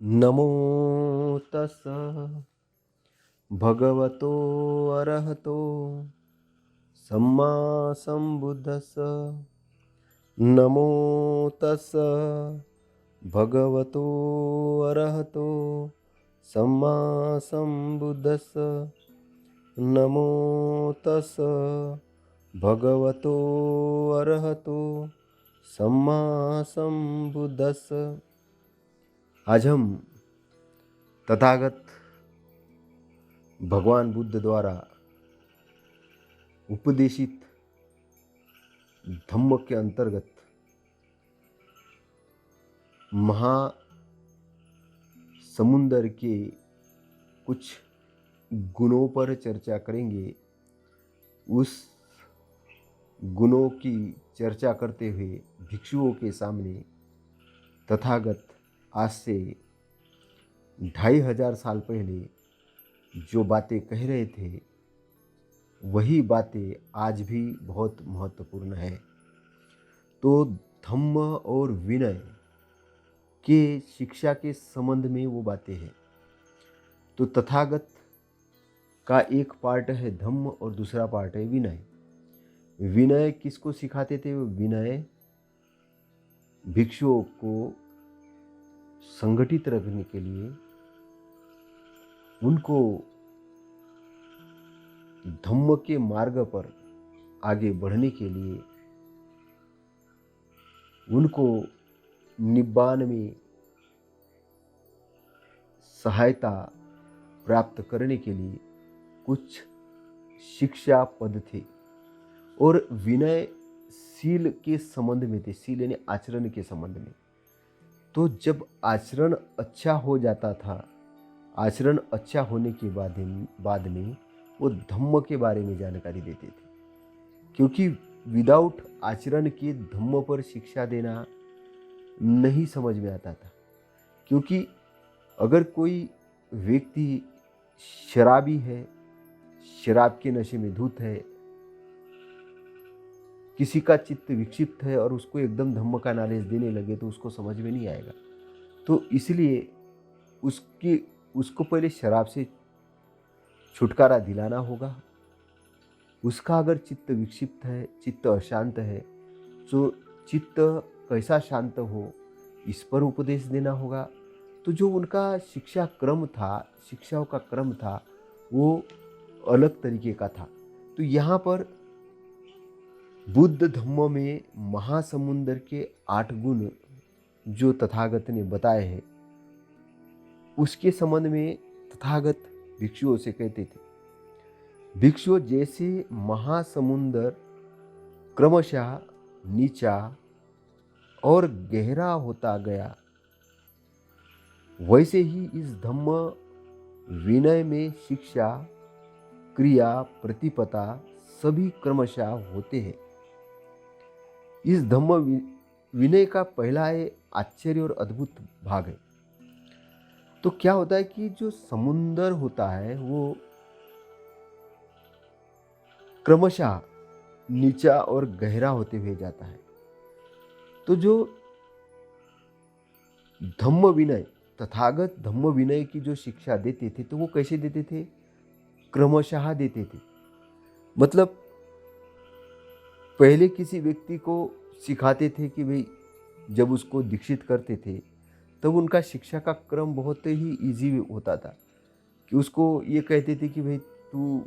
नमो तस्स भगवतो अरहतो सम्मा संबुद्धस्स। नमो तस्स भगवतो अरहतो सम्मा संबुद्धस्स। नमो तस्स भगवतो अरहतो सम्मा संबुद्धस्स। आज हम तथागत भगवान बुद्ध द्वारा उपदेशित धम्म के अंतर्गत महासमुंदर के कुछ गुणों पर चर्चा करेंगे। उस गुणों की चर्चा करते हुए भिक्षुओं के सामने तथागत आज से 2500 साल पहले जो बातें कह रहे थे वही बातें आज भी बहुत महत्वपूर्ण है। तो धम्म और विनय के शिक्षा के संबंध में वो बातें हैं। तो तथागत का एक पार्ट है धम्म और दूसरा पार्ट है विनय। विनय किसको सिखाते थे? वो विनय भिक्षुओं को संगठित रखने के लिए, उनको धम्म के मार्ग पर आगे बढ़ने के लिए, उनको निब्बान में सहायता प्राप्त करने के लिए कुछ शिक्षा पद थे। और विनय शील के संबंध में थे, शील यानी आचरण के संबंध में। तो जब आचरण अच्छा हो जाता था, आचरण अच्छा होने के बाद में वो धम्म के बारे में जानकारी देते थे। क्योंकि विदाउट आचरण के धम्म पर शिक्षा देना नहीं समझ में आता था। क्योंकि अगर कोई व्यक्ति शराबी है, शराब के नशे में धुत है, किसी का चित्त विक्षिप्त है और उसको एकदम धम्म का नॉलेज देने लगे तो उसको समझ में नहीं आएगा। तो इसलिए उसको पहले शराब से छुटकारा दिलाना होगा। उसका अगर चित्त विक्षिप्त है, चित्त अशांत है, तो चित्त कैसा शांत हो इस पर उपदेश देना होगा। तो जो उनका शिक्षा क्रम था, शिक्षाओं का क्रम था, वो अलग तरीके का था। तो यहाँ पर बुद्ध धम्म में महासमुंदर के 8 गुण जो तथागत ने बताए हैं, उसके संबंध में तथागत भिक्षुओं से कहते थे, भिक्षुओं जैसे महासमुंदर क्रमशः नीचा और गहरा होता गया, वैसे ही इस धम्म विनय में शिक्षा, क्रिया, प्रतिपदा सभी क्रमशः होते हैं। इस धम्म विनय का पहला है आश्चर्य और अद्भुत भाग है। तो क्या होता है कि जो समुंदर होता है वो क्रमशः नीचा और गहरा होते हुए जाता है। तो जो धम्म विनय, तथागत धम्म विनय की जो शिक्षा देते थे तो वो कैसे देते थे? क्रमशः देते थे। मतलब पहले किसी व्यक्ति को सिखाते थे कि भाई, जब उसको दीक्षित करते थे तब उनका शिक्षा का क्रम बहुत ही इजी होता था। कि उसको ये कहते थे कि भाई तू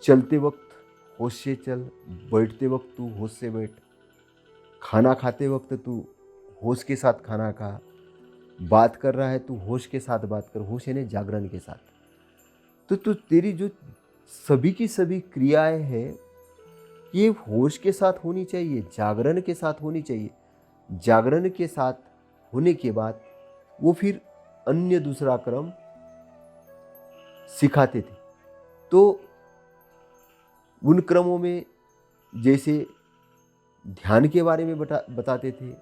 चलते वक्त होश से चल, बैठते वक्त तू होश से बैठ, खाना खाते वक्त तू होश के साथ खाना खा, बात कर रहा है तू होश के साथ बात कर, होश यानी जागरण के साथ। तो तेरी जो सभी की सभी क्रियाएं हैं ये होश के साथ होनी चाहिए, जागरण के साथ होनी चाहिए। जागरण के साथ होने के बाद वो फिर अन्य दूसरा क्रम सिखाते थे। तो उन क्रमों में जैसे ध्यान के बारे में बताते थे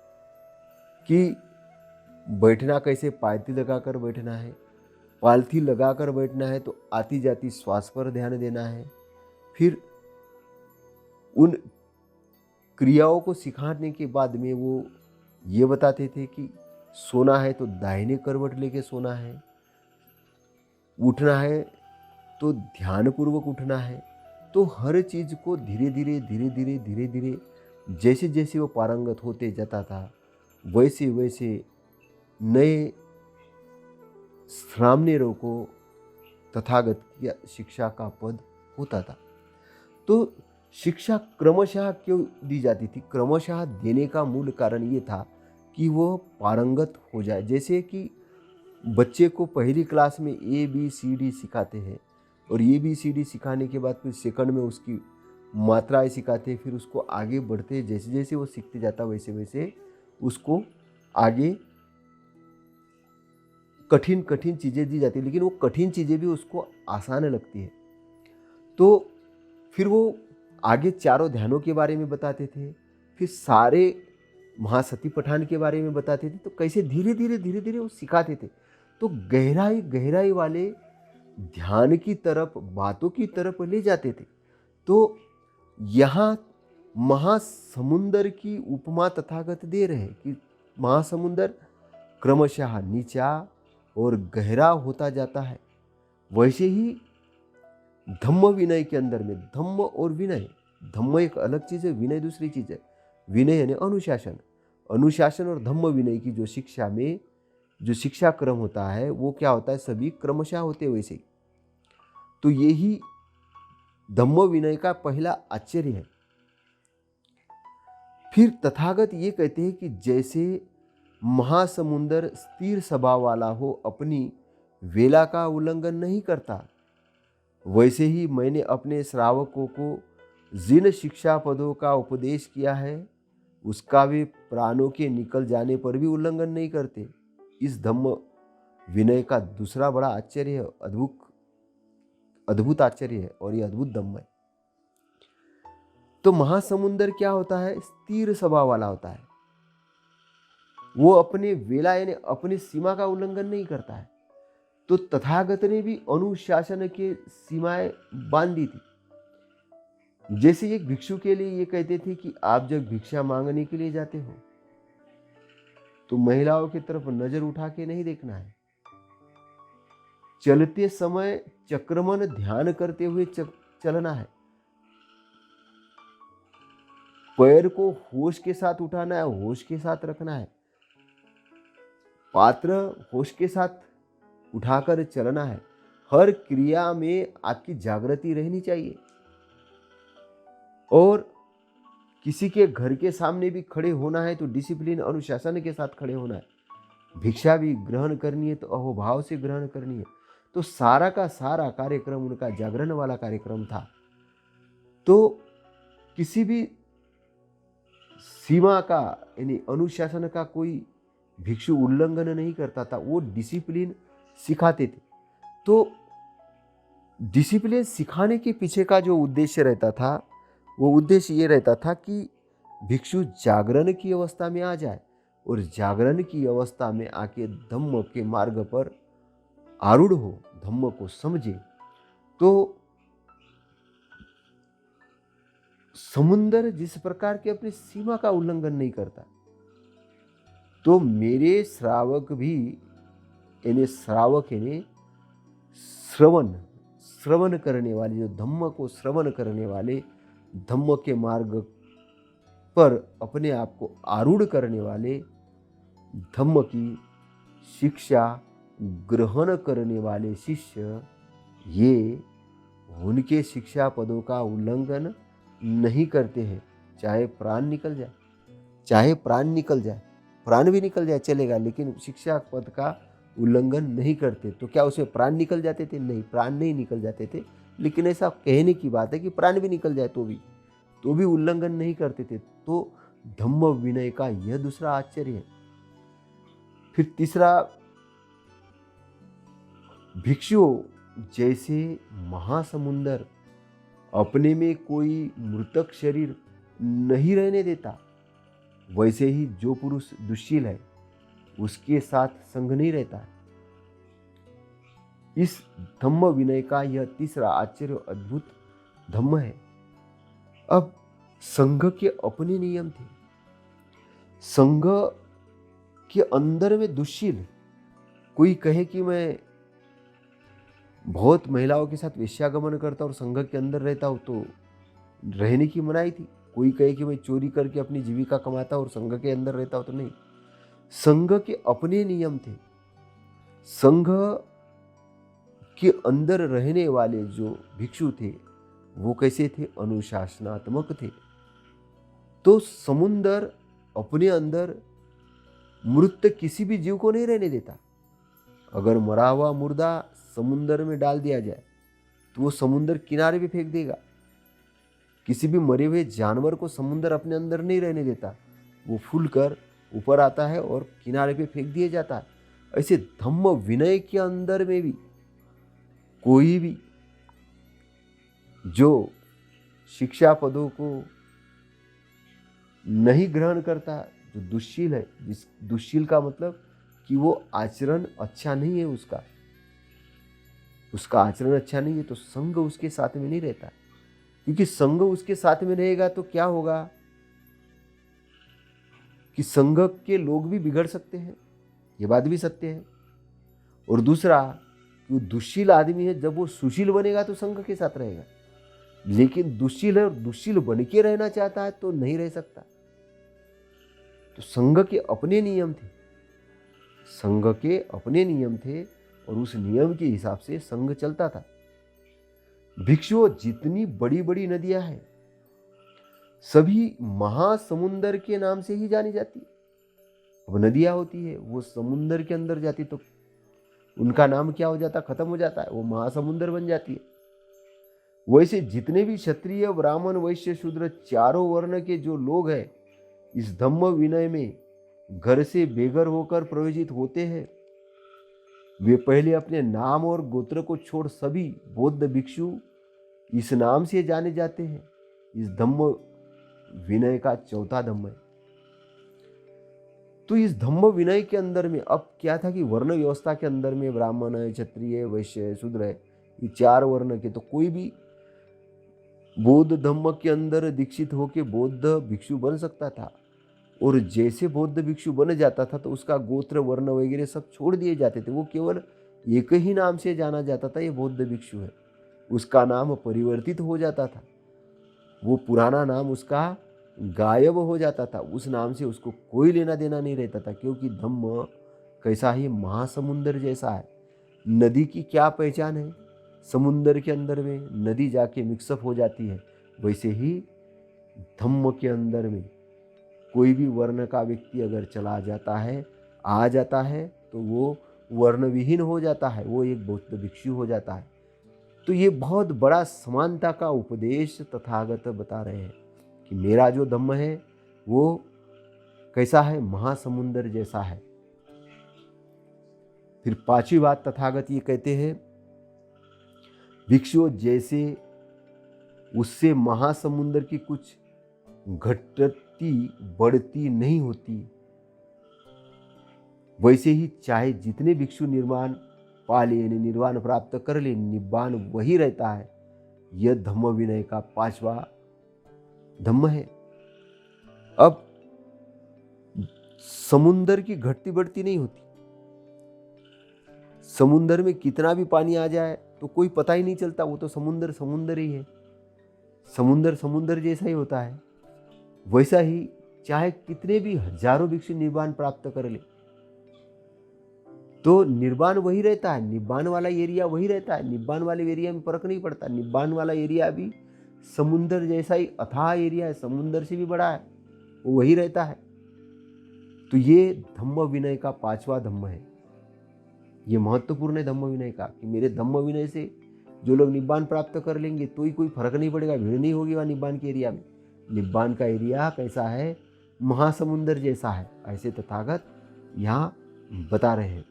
कि बैठना कैसे, पालथी लगाकर बैठना है, पालथी लगाकर बैठना है तो आती जाती श्वास पर ध्यान देना है। फिर उन क्रियाओं को सिखाने के बाद में वो ये बताते थे कि सोना है तो दाहिने करवट लेके सोना है, उठना है तो ध्यानपूर्वक उठना है। तो हर चीज़ को धीरे धीरे धीरे धीरे धीरे धीरे जैसे जैसे वो पारंगत होते जाता था, वैसे वैसे नए सामनेरों को तथागत की शिक्षा का पद होता था। तो शिक्षा क्रमशः क्यों दी जाती थी? क्रमशः देने का मूल कारण ये था कि वो पारंगत हो जाए। जैसे कि बच्चे को पहली क्लास में ABCD सिखाते हैं और ABCD सिखाने के बाद फिर सेकंड में उसकी मात्राएं सिखाते हैं, फिर उसको आगे बढ़ते जैसे जैसे वो सीखते जाता वैसे वैसे उसको आगे कठिन कठिन चीज़ें दी जाती है, लेकिन वो कठिन चीज़ें भी उसको आसान लगती है। तो फिर वो आगे चारों ध्यानों के बारे में बताते थे, फिर सारे महासती पठान के बारे में बताते थे। तो कैसे धीरे धीरे धीरे धीरे वो सिखाते थे। तो गहराई गहराई वाले ध्यान की तरफ, बातों की तरफ ले जाते थे। तो यहाँ महासमुंदर की उपमा तथागत दे रहे हैं कि महासमुंदर क्रमशः नीचा और गहरा होता जाता है। वैसे ही धम्म विनय के अंदर में धम्म और विनय, धम्म एक अलग चीज़ है, विनय दूसरी चीज़ है। विनय यानी अनुशासन, अनुशासन और धम्म विनय की जो शिक्षा में जो शिक्षा क्रम होता है वो क्या होता है, सभी क्रमशः होते वैसे ही। तो यही धम्म विनय का पहला आश्चर्य है। फिर तथागत ये कहते हैं कि जैसे महासमुंदर स्थिर स्वभाव वाला हो, अपनी वेला का उल्लंघन नहीं करता, वैसे ही मैंने अपने श्रावकों को जिन शिक्षा पदों का उपदेश किया है उसका वे प्राणों के निकल जाने पर भी उल्लंघन नहीं करते। इस धम्म विनय का दूसरा बड़ा आश्चर्य है, अद्भुत आश्चर्य है, और ये अद्भुत धम्म है। तो महासमुंदर क्या होता है? स्थिर स्वभाव वाला होता है। वो अपने वेला यानी अपनी सीमा का उल्लंघन नहीं करता है। तो तथागत ने भी अनुशासन के सीमाएं बांध दी थी। जैसे एक भिक्षु के लिए ये कहते थे कि आप जब भिक्षा मांगने के लिए जाते हो तो महिलाओं की तरफ नजर उठा के नहीं देखना है। चलते समय चक्रमन ध्यान करते हुए चलना है। पैर को होश के साथ उठाना है, होश के साथ रखना है। पात्र होश के साथ उठाकर चलना है। हर क्रिया में आपकी जागृति रहनी चाहिए। और किसी के घर के सामने भी खड़े होना है तो डिसिप्लिन अनुशासन के साथ खड़े होना है। भिक्षा भी ग्रहण करनी है तो अहोभाव से ग्रहण करनी है। तो सारा का सारा कार्यक्रम उनका जागरण वाला कार्यक्रम था। तो किसी भी सीमा का यानी अनुशासन का कोई भिक्षु उल्लंघन नहीं करता था, वो डिसिप्लिन सिखाते थे। तो डिसिप्लिन सिखाने के पीछे का जो उद्देश्य रहता था वो उद्देश्य ये रहता था कि भिक्षु जागरण की अवस्था में आ जाए और जागरण की अवस्था में आके धम्म के मार्ग पर आरूढ़ हो, धम्म को समझे। तो समुंदर जिस प्रकार के अपनी सीमा का उल्लंघन नहीं करता, तो मेरे श्रावक भी यानी श्रावक यानी श्रवण करने वाले, जो धम्म को श्रवण करने वाले, धम्म के मार्ग पर अपने आप को आरूढ़ करने वाले, धम्म की शिक्षा ग्रहण करने वाले शिष्य, ये उनके शिक्षा पदों का उल्लंघन नहीं करते हैं। चाहे प्राण निकल जाए, चाहे प्राण निकल जाए, प्राण भी निकल जाए चलेगा, लेकिन शिक्षा पद का उल्लंघन नहीं करते। तो क्या उसमें प्राण निकल जाते थे? नहीं, प्राण नहीं निकल जाते थे, लेकिन ऐसा कहने की बात है कि प्राण भी निकल जाए तो भी उल्लंघन नहीं करते थे। तो धम्म विनय का यह दूसरा आश्चर्य है। फिर तीसरा, भिक्षु जैसे महासमुंदर अपने में कोई मृतक शरीर नहीं रहने देता, वैसे ही जो पुरुष दुश्शील है उसके साथ संग नहीं रहता है। इस धम्म विनय का यह तीसरा आश्चर्य अद्भुत धम्म है। अब संघ के अपने नियम थे। संघ कि अंदर में दुश्शील, कोई कहे कि मैं बहुत महिलाओं के साथ वेश्यागमन करता और संघ के अंदर रहता हूँ, तो रहने की मनाही थी। कोई कहे कि मैं चोरी करके अपनी जीविका कमाता और संघ के अंदर रहता हूँ, तो नहीं। संघ के अपने नियम थे। संघ के अंदर रहने वाले जो भिक्षु थे वो कैसे थे? अनुशासनात्मक थे। तो समुंदर अपने अंदर मृत किसी भी जीव को नहीं रहने देता। अगर मरा हुआ मुर्दा समुंदर में डाल दिया जाए तो वो समुंदर किनारे पे फेंक देगा। किसी भी मरे हुए जानवर को समुंदर अपने अंदर नहीं रहने देता, वो फूल कर ऊपर आता है और किनारे पे फेंक दिया जाता है। ऐसे धम्म विनय के अंदर में भी कोई भी जो शिक्षा पदों को नहीं ग्रहण करता, जो दुश्शील है, जिस दुश्शील का मतलब कि वो आचरण अच्छा नहीं है, उसका आचरण अच्छा नहीं है, तो संघ उसके साथ में नहीं रहता। क्योंकि संघ उसके साथ में रहेगा तो क्या होगा कि संघ के लोग भी बिगड़ सकते हैं, ये बात भी सत्य है। और दूसरा, वो दुश्शील आदमी है, जब वो सुशील बनेगा तो संघ के साथ रहेगा, लेकिन दुश्शील है और दुश्शील बन के रहना चाहता है तो नहीं रह सकता। तो संघ के अपने नियम थे, संघ के अपने नियम थे और उस नियम के हिसाब से संघ चलता था। भिक्षुओं, जितनी बड़ी बड़ी नदियां हैं सभी महासमुंदर के नाम से ही जानी जाती है। अब नदियां होती है वो समुंदर के अंदर जाती तो उनका नाम क्या हो जाता? खत्म हो जाता है, वो महासमुंदर बन जाती है। वैसे जितने भी क्षत्रिय, ब्राह्मण, वैश्य, शूद्र, चारों वर्ण के जो लोग हैं इस धम्म विनय में घर से बेघर होकर प्रयोजित होते हैं, वे पहले अपने नाम और गोत्र को छोड़ सभी बौद्ध भिक्षु इस नाम से जाने जाते हैं। इस धम्म विनय का चौथा धम्म है। तो इस धम्म विनय के अंदर में अब क्या था कि वर्ण व्यवस्था के अंदर में ब्राह्मण है, क्षत्रिय, वैश्य, शूद्र है, ये चार वर्ण के, तो कोई भी बौद्ध धम्म के अंदर दीक्षित होकर बौद्ध भिक्षु बन सकता था। और जैसे बौद्ध भिक्षु बन जाता था तो उसका गोत्र, वर्ण वगैरह सब छोड़ दिए जाते थे। वो केवल एक ही नाम से जाना जाता था, ये बौद्ध भिक्षु है। उसका नाम परिवर्तित हो जाता था, वो पुराना नाम उसका गायब हो जाता था, उस नाम से उसको कोई लेना देना नहीं रहता था। क्योंकि धम्म कैसा है? महासमुंदर जैसा है। नदी की क्या पहचान है? समुंदर के अंदर में नदी जाके मिक्सअप हो जाती है। वैसे ही धम्म के अंदर में कोई भी वर्ण का व्यक्ति अगर चला जाता है, आ जाता है, तो वो वर्ण विहीन हो जाता है, वो एक बौद्ध भिक्षु हो जाता है। तो ये बहुत बड़ा समानता का उपदेश तथागत बता रहे हैं कि मेरा जो धम्म है वो कैसा है? महासमुंदर जैसा है। फिर पांचवी बात तथागत ये कहते हैं, भिक्षु जैसे उससे महासमुंदर की कुछ घटती बढ़ती नहीं होती, वैसे ही चाहे जितने भिक्षु निर्वाण पा ले, निर्वाण प्राप्त कर ले, निब्बान वही रहता है। यह धम्म विनय का पांचवा धम्म है। अब समुंदर की घटती बढ़ती नहीं होती। समुंदर में कितना भी पानी आ जाए तो कोई पता ही नहीं चलता, वो तो समुंदर समुंदर ही है, समुंदर समुंदर जैसा ही होता है। वैसा ही चाहे कितने भी हजारों भिक्षु निर्वाण प्राप्त कर ले तो निर्वाण वही रहता है, निब्बान वाला एरिया वही रहता है। निब्बान वाले एरिया में फर्क नहीं पड़ता। निब्बान वाला एरिया भी समुंदर जैसा ही अथाह एरिया है, समुंदर से भी बड़ा है, वो वही रहता है। तो ये धम्म विनय का पांचवा धम्म है। ये महत्वपूर्ण है धम्म विनय का कि मेरे धम्म विनय से जो लोग निब्बान प्राप्त कर लेंगे तो ही कोई फर्क नहीं पड़ेगा, भीड़ नहीं होगी वहाँ निब्बान के एरिया में। निब्बान का एरिया कैसा है? महासमुंदर जैसा है, ऐसे तथागत यहाँ बता रहे हैं।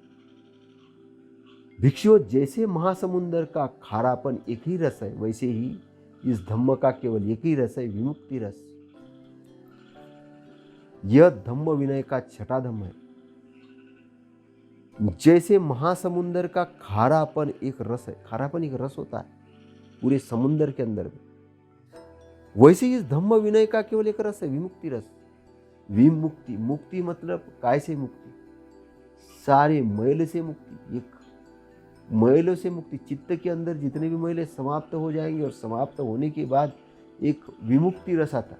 भिक्षुओं, जैसे महासमुंदर का खारापन एक ही रस है, वैसे ही इस धम्म का केवल एक ही रस है, विमुक्ति रस। यह धम्म विनय का छठा धम्म है। जैसे महासमुंदर का खारापन एक रस है, खारापन एक रस होता है पूरे समुंदर के अंदर में, वैसे ही इस धम्म विनय का केवल एक रस है, विमुक्ति रस। विमुक्ति, मुक्ति मतलब काय से मुक्ति? सारे मैल से मुक्ति, एक मैलों से मुक्ति, चित्त के अंदर जितने भी मैले समाप्त हो जाएंगे और समाप्त होने के बाद एक विमुक्ति रस आता,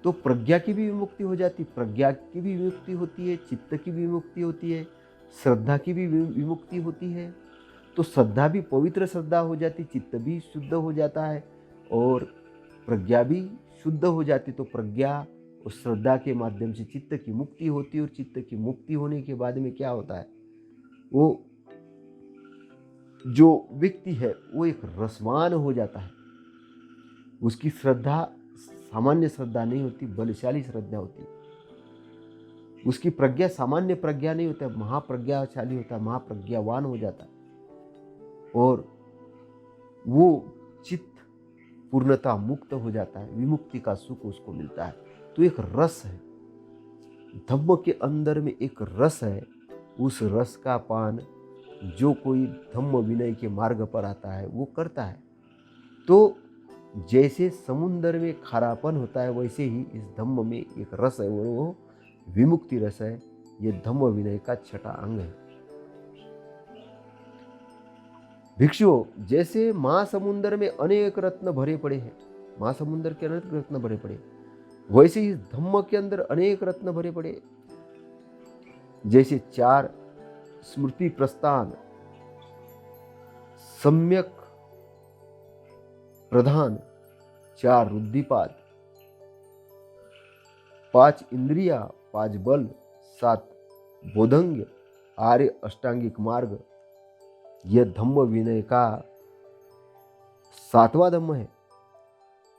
तो प्रज्ञा की भी विमुक्ति हो जाती, प्रज्ञा की भी विमुक्ति होती है, चित्त की भी विमुक्ति होती है, श्रद्धा की भी विमुक्ति होती है। तो श्रद्धा भी पवित्र श्रद्धा हो जाती, चित्त भी शुद्ध हो जाता है और प्रज्ञा भी शुद्ध हो जाती। तो प्रज्ञा और श्रद्धा के माध्यम से चित्त की मुक्ति होती है और चित्त की मुक्ति होने के बाद में क्या होता है, वो जो व्यक्ति है वो एक रसवान हो जाता है। उसकी श्रद्धा सामान्य श्रद्धा नहीं होती, बलशाली श्रद्धा होती है। उसकी प्रज्ञा सामान्य प्रज्ञा नहीं होता, महाप्रज्ञाशाली होता है, महाप्रज्ञावान हो जाता है और वो चित्त पूर्णता मुक्त हो जाता है, विमुक्ति का सुख उसको मिलता है। तो एक रस है, धम्म के अंदर में एक रस है। उस रस का पान जो कोई धम्म विनय के मार्ग पर आता है वो करता है। तो जैसे समुद्र में खारापन होता है वैसे ही इस धम्म में एक रस है, वो विमुक्ति रस है। ये धम्म विनय का छठा अंग है। भिक्षुओं, जैसे महासमुंदर में अनेक रत्न भरे पड़े हैं, महासमुंदर के अनेक रत्न भरे पड़े, वैसे ही धम्म के अंदर अनेक रत्न भरे पड़े। जैसे 4 स्मृति प्रस्थान, सम्यक प्रधान, 4 रुद्धिपाद, 5 इंद्रिया, 5 बल, 7 बोधंग, आर्य अष्टांगिक मार्ग, यह धम्म विनय का 7वां धम्म है।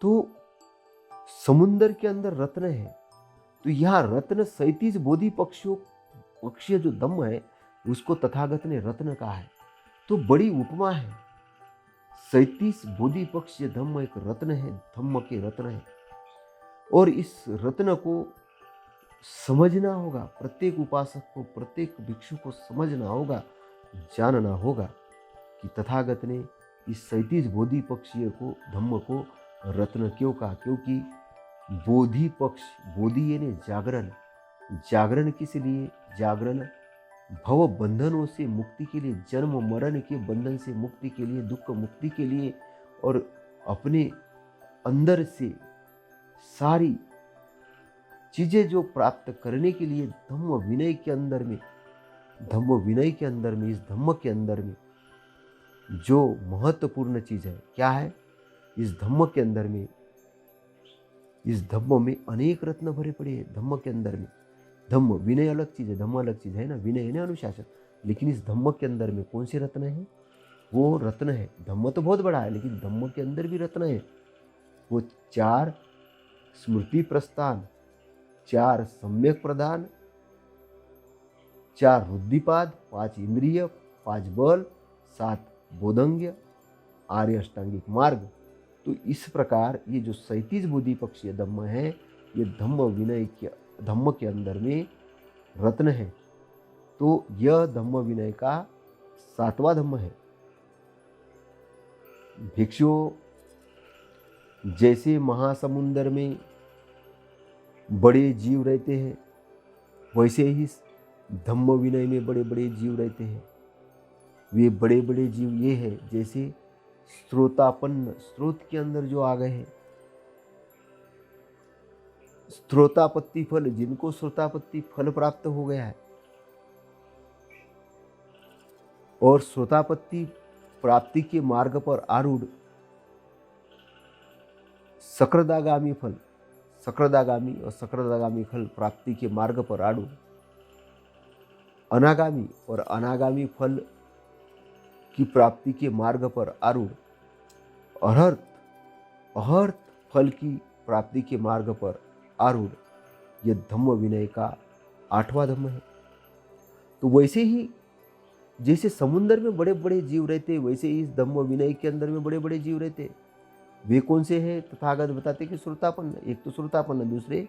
तो समुंदर के अंदर रत्न है, तो यह रत्न 37 बोधि पक्षीय जो धम्म है उसको तथागत ने रत्न कहा है। तो बड़ी उपमा है। 37 बोधि पक्षीय धम्म एक रत्न है, धम्म के रत्न है। और इस रत्न को समझना होगा, प्रत्येक उपासक को, प्रत्येक भिक्षु को समझना होगा, जानना होगा कि तथागत ने इस 37 बोधि पक्षीय को, धम्म को रत्न क्यों कहा। क्योंकि बोधि पक्ष, बोधि यानी जागरण, जागरण किस लिए, जागरण भव बंधनों से मुक्ति के लिए, जन्म मरण के बंधन से मुक्ति के लिए, दुख मुक्ति के लिए, और अपने अंदर से सारी चीजें जो प्राप्त करने के लिए धम्म विनय के अंदर में, धम्म विनय के अंदर में, इस धम्म के अंदर में जो महत्वपूर्ण चीज है क्या है, इस धम्म के अंदर में, इस धम्म में अनेक रत्न भरे पड़े हैं। धम्म के अंदर में, धम्म विनय अलग चीज है, धम्म अलग चीज है ना, विनय है ना अनुशासन, लेकिन इस धम्म के अंदर में कौन से रत्न है, वो रत्न है। धम्म तो बहुत बड़ा है लेकिन धम्म के अंदर भी रत्न है। वो 4 स्मृति प्रस्थान, 4 सम्यक प्रधान, 4 रुद्धिपाद, 5 इंद्रिय, 5 बल, 7 बोधंग्य, आर्य अष्टांगिक मार्ग। तो इस प्रकार ये जो 37 बोधि पक्षीय धम्म है, ये धम्म विनय के, धम्म के अंदर में रत्न है। तो यह धम्म विनय का 7वां धम्म है। भिक्षुओं, जैसे महासमुंदर में बड़े जीव रहते हैं वैसे ही धम्म विनय में बड़े बड़े जीव रहते हैं। वे बड़े बड़े जीव ये है जैसे स्रोतापन्न, स्रोत के अंदर जो आ गए हैं, स्रोतापत्ति फल, जिनको स्रोतापत्ति फल प्राप्त हो गया है, और स्रोतापत्ति प्राप्ति के मार्ग पर आरूढ़ सकृदागामी फल, सकृदागामी और सकृदागामी फल प्राप्ति के मार्ग पर आरूढ़ अनागामी और अनागामी फल की प्राप्ति के मार्ग पर आरूढ़ अहर्त, अहर्त फल की प्राप्ति के मार्ग पर आरूढ़, यह धम्म विनय का 8वां धम्म है। तो वैसे ही जैसे समुद्र में बड़े बड़े जीव रहते वैसे ही इस धम्म विनय के अंदर में बड़े बड़े जीव रहते। वे कौन से हैं, तथागत बताते कि श्रोतापन्न, एक तो श्रोतापन्न, दूसरे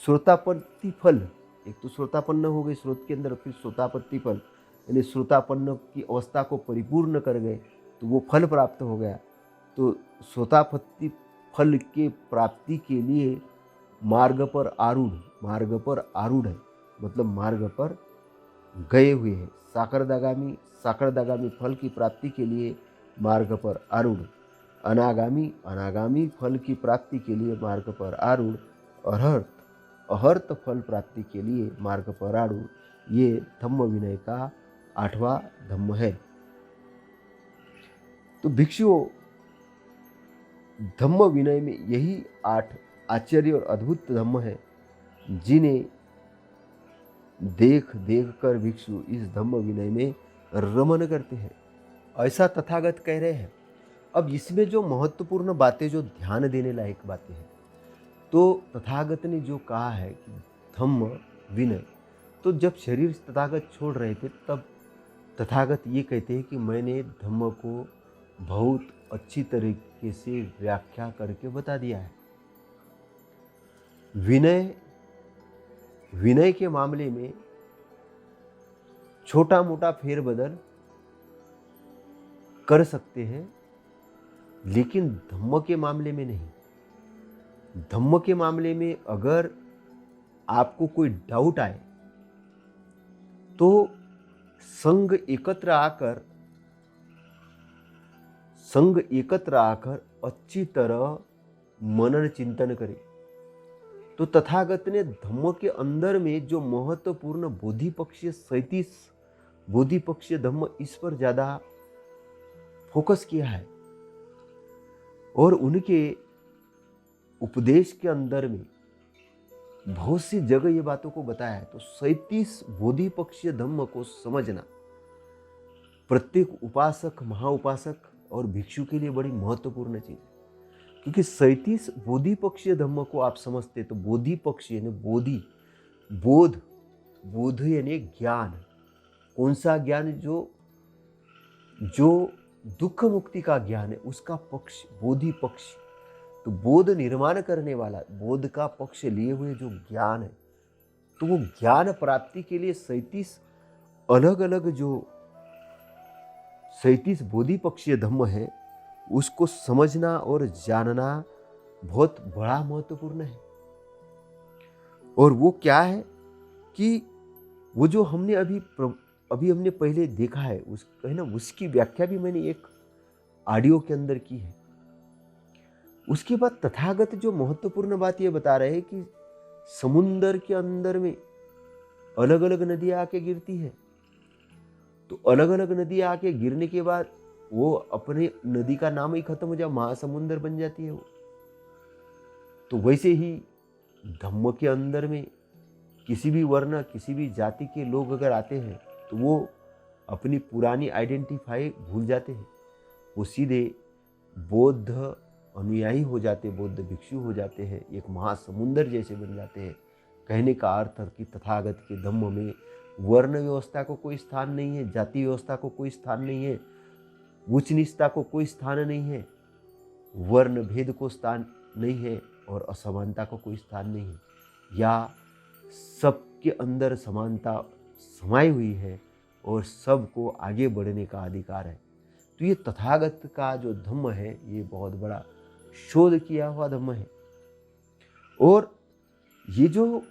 श्रोतापत्ति फल। एक तो श्रोतापन्न हो गए स्रोत के अंदर, फिर श्रोतापत्ति फल, यानी श्रोतापन्न की अवस्था को परिपूर्ण कर गए तो वो फल प्राप्त हो गया। तो श्रोतापत्ति फल के प्राप्ति के लिए मार्ग पर आरूढ़, मार्ग पर आरूढ़ है मतलब मार्ग पर गए हुए हैं। साकरदागामी साकरदागामी फल की प्राप्ति के लिए मार्ग पर आरूढ़, अनागामी अनागामी फल की प्राप्ति के लिए मार्ग पर आरूढ़, अहर्त अहर्त फल प्राप्ति के लिए मार्ग पर आरूढ़। ये धम्म विनय का 8वां धम्म है। तो भिक्षुओं, धम्म विनय में यही 8 आश्चर्य और अद्भुत धम्म है जिन्हें देख देख कर भिक्षु इस धम्म विनय में रमन करते हैं, ऐसा तथागत कह रहे हैं। अब इसमें जो महत्वपूर्ण बातें, जो ध्यान देने लायक बातें हैं, तो तथागत ने जो कहा है कि धम्म विनय, तो जब शरीर तथागत छोड़ रहे थे तब तथागत ये कहते हैं कि मैंने धम्म को बहुत अच्छी तरीके से व्याख्या करके बता दिया है। विनय के मामले में छोटा मोटा फेरबदल कर सकते हैं, लेकिन धम्म के मामले में नहीं। धम्म के मामले में अगर आपको कोई डाउट आए तो संघ एकत्र आकर अच्छी तरह मनन चिंतन करें। तो तथागत ने धम्म के अंदर में जो महत्वपूर्ण बोधिपक्षीय 37 बोधिपक्षीय धम्म, इस पर ज्यादा फोकस किया है और उनके उपदेश के अंदर में बहुत सी जगह ये बातों को बताया है। तो 37 बोधिपक्षीय धम्म को समझना प्रत्येक उपासक, महाउपासक और भिक्षु के लिए बड़ी महत्वपूर्ण चीज है, क्योंकि 37 बोधिपक्षीय धम्म को आप समझते तो बोधिपक्षीय यानी बोध यानी ज्ञान। कौन सा ज्ञान? जो दुख मुक्ति का ज्ञान है, उसका पक्ष बोधि पक्ष। तो बोध निर्माण करने वाला, बोध का पक्ष लिए हुए जो ज्ञान है, तो वो ज्ञान प्राप्ति के लिए 37 अलग अलग जो 37 बोधि पक्षीय धम्म है, उसको समझना और जानना बहुत बड़ा महत्वपूर्ण है। और वो क्या है कि वो जो हमने अभी हमने पहले देखा है, उसकी व्याख्या भी मैंने एक ऑडियो के अंदर की है। उसके बाद तथागत जो महत्वपूर्ण बात ये बता रहे हैं कि समुंदर के अंदर में अलग अलग नदियां आके गिरती है। तो अलग अलग नदियां आके गिरने के बाद वो अपने नदी का नाम ही खत्म हो जाए, महासमुंदर बन जाती है वो। तो वैसे ही धम्म के अंदर में किसी भी वर्ण, किसी भी जाति के लोग अगर आते हैं तो वो अपनी पुरानी आइडेंटिफाई भूल जाते हैं, वो सीधे बौद्ध अनुयायी हो जाते, बौद्ध भिक्षु हो जाते हैं, एक महासमुंदर जैसे बन जाते हैं। कहने का अर्थ है कि तथागत के धम्म में वर्ण व्यवस्था को कोई स्थान नहीं है, जाति व्यवस्था को कोई स्थान नहीं है, उच्च नीचता को कोई स्थान नहीं है, वर्ण भेद को स्थान नहीं है और असमानता को कोई स्थान नहीं है। या सबके अंदर समानता समाई हुई है और सबको आगे बढ़ने का अधिकार है। तो ये तथागत का जो धम्म है, ये बहुत बड़ा शोध किया हुआ धम्म है और ये जो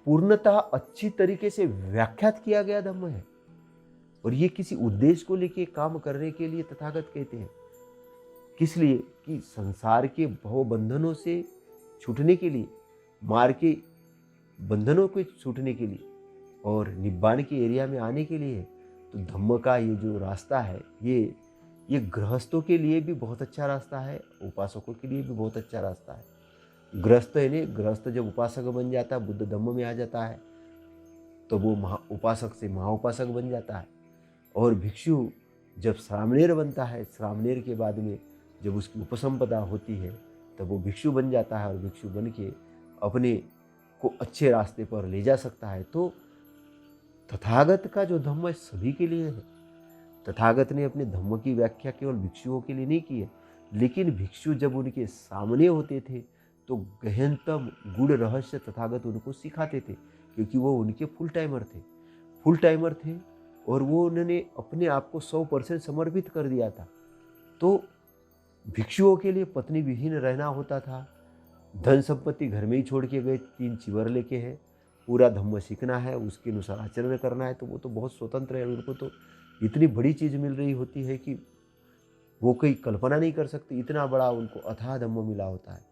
पूर्णतः अच्छी तरीके से व्याख्यात किया गया धम्म है और ये किसी उद्देश्य को लेके काम करने के लिए तथागत कहते हैं। किस लिए? कि संसार के भव बंधनों से छूटने के लिए, मार के बंधनों को छूटने के लिए और निब्बाण के एरिया में आने के लिए। तो धम्म का ये जो रास्ता है, ये गृहस्थों के लिए भी बहुत अच्छा रास्ता है, उपासकों के लिए भी बहुत अच्छा रास्ता है। गृहस्थ जब उपासक बन जाता है, बुद्ध धम्म में आ जाता है, तो वो उपासक से महाउपासक बन जाता है। और भिक्षु जब श्रामणेर बनता है, श्रामणेर के बाद में जब उसकी उपसंपदा होती है, तब वो भिक्षु बन जाता है और भिक्षु बन के अपने को अच्छे रास्ते पर ले जा सकता है। तो तथागत का जो धम्म है सभी के लिए है। तथागत ने अपने धम्म की व्याख्या केवल भिक्षुओं के लिए नहीं की है, लेकिन भिक्षु जब उनके सामने होते थे तो गहनतम गूढ़ रहस्य तथागत उनको सिखाते थे, क्योंकि वो उनके फुल टाइमर थे और वो उन्होंने अपने आप को 100% समर्पित कर दिया था। तो भिक्षुओं के लिए पत्नी विहीन रहना होता था, धन संपत्ति घर में ही छोड़ के गए, 3 चिवर लेके हैं पूरा धम्म सीखना है, उसके अनुसार आचरण करना है, तो वो तो बहुत स्वतंत्र है। उनको तो इतनी बड़ी चीज़ मिल रही होती है कि वो कोई कल्पना नहीं कर सकते, इतना बड़ा उनको अथाह धम्म मिला होता है।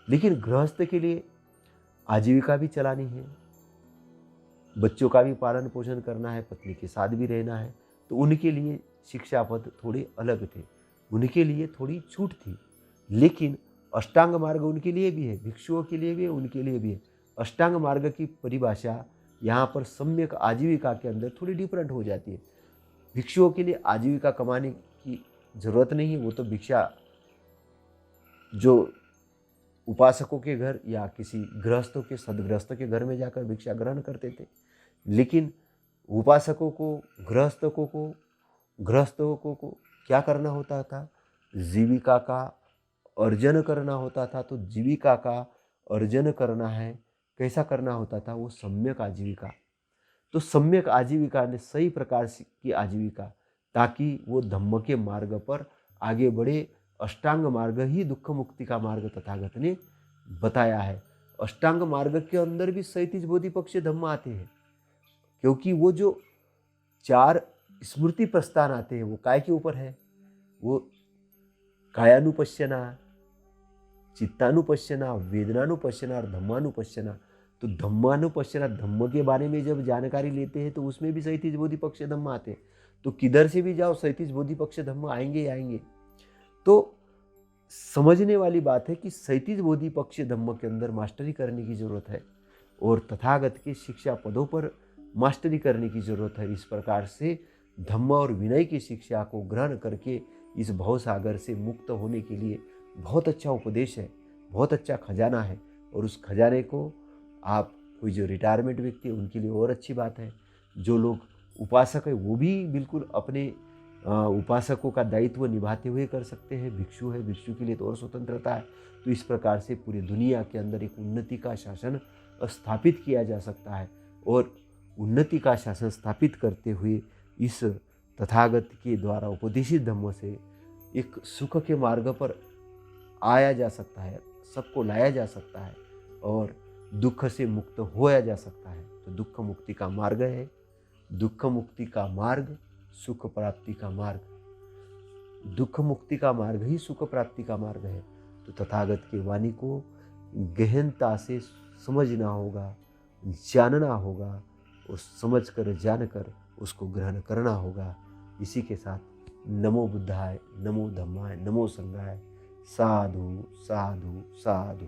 लेकिन गृहस्थ के लिए आजीविका भी चलानी है, बच्चों का भी पालन पोषण करना है, पत्नी के साथ भी रहना है, तो उनके लिए शिक्षा पद थोड़े अलग थे, उनके लिए थोड़ी छूट थी। लेकिन अष्टांग मार्ग उनके लिए भी है, भिक्षुओं के लिए भी है, उनके लिए भी है। अष्टांग मार्ग की परिभाषा यहाँ पर सम्यक आजीविका के अंदर थोड़ी डिफरेंट हो जाती है। भिक्षुओं के लिए आजीविका कमाने की जरूरत नहीं है, वो तो भिक्षा जो उपासकों के घर या किसी गृहस्थों के सदगृहस्थों के घर में जाकर भिक्षा ग्रहण करते थे। लेकिन उपासकों को, गृहस्थों को क्या करना होता था? जीविका का अर्जन करना होता था। तो जीविका का अर्जन करना है, कैसा करना होता था? वो सम्यक आजीविका। तो सम्यक आजीविका ने सही प्रकार की आजीविका, ताकि वो धम्म के मार्ग पर आगे बढ़े। अष्टांग मार्ग ही दुख मुक्ति का मार्ग तथागत ने बताया है। अष्टांग मार्ग के अंदर भी 37 बोधिपक्ष धम्म आते हैं, क्योंकि वो जो 4 स्मृति प्रस्थान आते हैं वो काय के ऊपर है? वो कायानुपश्यना, चित्तानुपश्यना, वेदनानुपश्यना और धम्मानुपश्यना। तो धम्मानुपश्यना, धम्म के बारे में जब जानकारी लेते हैं तो उसमें भी 37 बोधिपक्ष धम्म आते हैं। तो किधर से भी जाओ 37 बोधिपक्ष धम्म आएंगे ही आएंगे। तो समझने वाली बात है कि 37 बोधिपक्ष धम्म के अंदर मास्टरी करने की जरूरत है और तथागत के शिक्षा पदों पर मास्टरी करने की जरूरत है। इस प्रकार से धम्म और विनय की शिक्षा को ग्रहण करके इस भवसागर से मुक्त होने के लिए बहुत अच्छा उपदेश है, बहुत अच्छा खजाना है। और उस खजाने को आप, कोई जो रिटायरमेंट व्यक्ति है उनके लिए और अच्छी बात है, जो लोग उपासक है वो भी बिल्कुल अपने उपासकों का दायित्व निभाते हुए कर सकते हैं। भिक्षु है, भिक्षु के लिए तो और स्वतंत्रता है। तो इस प्रकार से पूरी दुनिया के अंदर एक उन्नति का शासन स्थापित किया जा सकता है और उन्नति का शासन स्थापित करते हुए इस तथागत के द्वारा उपदेशित धम्म से एक सुख के मार्ग पर आया जा सकता है, सबको लाया जा सकता है और दुख से मुक्त होया जा सकता है। तो दुख मुक्ति का मार्ग है, दुख मुक्ति का मार्ग सुख प्राप्ति का मार्ग, दुख मुक्ति का मार्ग ही सुख प्राप्ति का मार्ग है। तो तथागत की वाणी को गहनता से समझना होगा, जानना होगा और समझकर जानकर उसको ग्रहण करना होगा। इसी के साथ नमो बुद्धाय, नमो धम्माय, नमो संघाय। साधु साधु साधु।